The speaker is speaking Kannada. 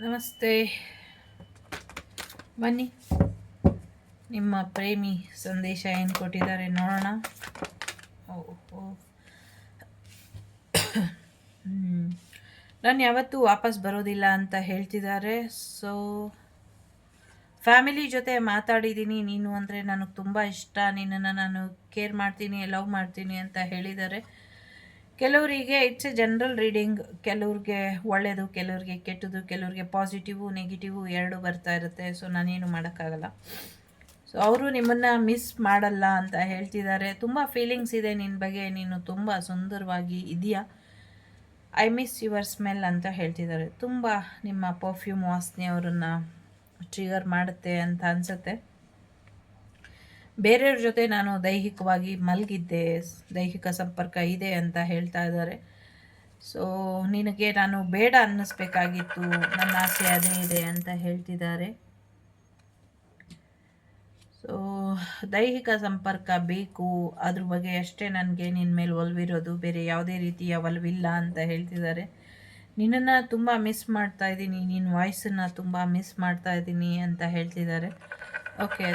ನಮಸ್ತೆ. ಬನ್ನಿ, ನಿಮ್ಮ ಪ್ರೇಮಿ ಸಂದೇಶ ಏನು ಕೊಟ್ಟಿದ್ದಾರೆ ನೋಡೋಣ. ಓಹೋ, ನಾನು ಯಾವತ್ತೂ ವಾಪಸ್ ಬರೋದಿಲ್ಲ ಅಂತ ಹೇಳ್ತಿದ್ದಾರೆ. ಸೊ ಫ್ಯಾಮಿಲಿ ಜೊತೆ ಮಾತಾಡಿದ್ದೀನಿ. ನೀನು ಅಂದರೆ ನನಗೆ ತುಂಬ ಇಷ್ಟ, ನಿನ್ನನ್ನು ನಾನು ಕೇರ್ ಮಾಡ್ತೀನಿ, ಲವ್ ಮಾಡ್ತೀನಿ ಅಂತ ಹೇಳಿದ್ದಾರೆ. ಕೆಲವರಿಗೆ ಇಟ್ಸ್ ಎ ಜನರಲ್ ರೀಡಿಂಗ್. ಕೆಲವ್ರಿಗೆ ಒಳ್ಳೆಯದು, ಕೆಲವ್ರಿಗೆ ಕೆಟ್ಟದ್ದು, ಕೆಲವ್ರಿಗೆ ಪಾಸಿಟಿವು ನೆಗೆಟಿವು ಎರಡು ಬರ್ತಾ ಇರುತ್ತೆ. ಸೊ ನಾನೇನು ಮಾಡೋಕ್ಕಾಗಲ್ಲ. ಸೊ ಅವರು ನಿಮ್ಮನ್ನು ಮಿಸ್ ಮಾಡಲ್ಲ ಅಂತ ಹೇಳ್ತಿದ್ದಾರೆ. ತುಂಬ ಫೀಲಿಂಗ್ಸ್ ಇದೆ ನಿನ್ನ ಬಗ್ಗೆ, ನೀನು ತುಂಬ ಸುಂದರವಾಗಿ ಇದೆಯಾ, ಐ ಮಿಸ್ ಯುವರ್ ಸ್ಮೆಲ್ ಅಂತ ಹೇಳ್ತಿದ್ದಾರೆ. ತುಂಬ ನಿಮ್ಮ ಪರ್ಫ್ಯೂಮ್ ವಾಸನೆ ಅವರನ್ನು ಟ್ರಿಗರ್ ಮಾಡುತ್ತೆ ಅಂತ ಅನಿಸುತ್ತೆ. ಬೇರೆಯವ್ರ ಜೊತೆ ನಾನು ದೈಹಿಕವಾಗಿ ಮಲಗಿದ್ದೆ, ದೈಹಿಕ ಸಂಪರ್ಕ ಇದೆ ಅಂತ ಹೇಳ್ತಾ ಇದ್ದಾರೆ. ಸೊ ನಿನಗೆ ನಾನು ಬೇಡ ಅನ್ನಿಸ್ಬೇಕಾಗಿತ್ತು, ನನ್ನ ಆಸೆ ಅದೇ ಇದೆ ಅಂತ ಹೇಳ್ತಿದ್ದಾರೆ. ಸೊ ದೈಹಿಕ ಸಂಪರ್ಕ ಬೇಕು, ಅದ್ರ ಬಗ್ಗೆ ಅಷ್ಟೇ ನನಗೆ ನಿನ್ನ ಮೇಲೆ ಒಲವಿರೋದು, ಬೇರೆ ಯಾವುದೇ ರೀತಿಯ ಒಲವಿಲ್ಲ ಅಂತ ಹೇಳ್ತಿದ್ದಾರೆ. ನಿನ್ನನ್ನು ತುಂಬ ಮಿಸ್ ಮಾಡ್ತಾ ಇದ್ದೀನಿ, ನಿನ್ನ ವಾಯ್ಸನ್ನು ತುಂಬ ಮಿಸ್ ಮಾಡ್ತಾ ಇದ್ದೀನಿ ಅಂತ ಹೇಳ್ತಿದ್ದಾರೆ. ಓಕೆ.